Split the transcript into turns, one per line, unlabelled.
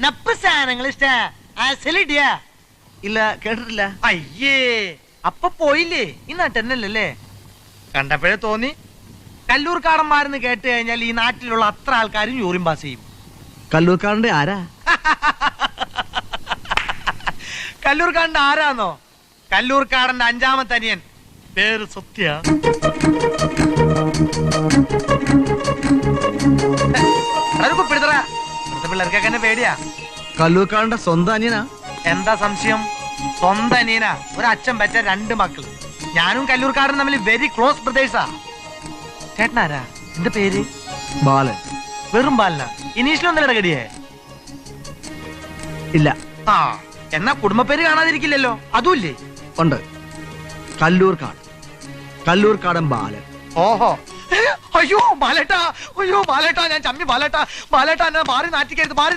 നപ്പ് സാധനങ്ങൾ ഇഷ്ട
ഇല്ല, കേട്ടിട്ടില്ല.
അയ്യേ, അപ്പൊ പോയില്ലേ? ഈ നാട്ടെന്നല്ലേ? കണ്ടപ്പോഴേ തോന്നി. കല്ലൂർക്കാടന്മാരെന്ന് കേട്ട് കഴിഞ്ഞാൽ ഈ നാട്ടിലുള്ള അത്ര ആൾക്കാരും യൂറിൻ പാസ് ചെയ്യും.
കല്ലൂർക്കാരന്റെ ആരാ?
കല്ലൂർക്കാടന്റെ ആരാന്നോ? കല്ലൂർക്കാടന്റെ 5ാമത്തെ അനിയൻ, പേര് സത്യ. പിള്ളേർക്കൊക്കെ എന്നെ പേടിയാ.
കല്ലൂർക്കാരന്റെ സ്വന്തം അനിയനാ?
എന്താ സംശയം? സ്വന്തം അനിയനാ. ഒരു അച്ഛൻ പറ്റ 2 മക്കൾ. ഞാനും കല്ലൂർക്കാരനും തമ്മിൽ വെരി ക്ലോസ് ബ്രദേഴ്സാ. ചേട്ടനാരാ? എന്റെ പേര്
ബാലൻ.
വെറും ബാലന? ഇനീഷിലൊന്നും ഇടകടിയേ?
ഇല്ല.
ആ, എന്നാ കുടുംബപ്പേര് കാണാതിരിക്കില്ലല്ലോ? അതുമില്ലേ?
ഉണ്ട്. കല്ലൂർക്കാട്. കല്ലൂർക്കാടൻ ബാലൻ.
ഓഹോ. അയ്യോ ബാലേട്ടാ, അയ്യോ ബാലേട്ടാ, ഞാൻ ചമ്മി ബാലേട്ടാ. ബാലേട്ടാ എന്നെ മാറി നാറ്റിക്കരുത്. മാറി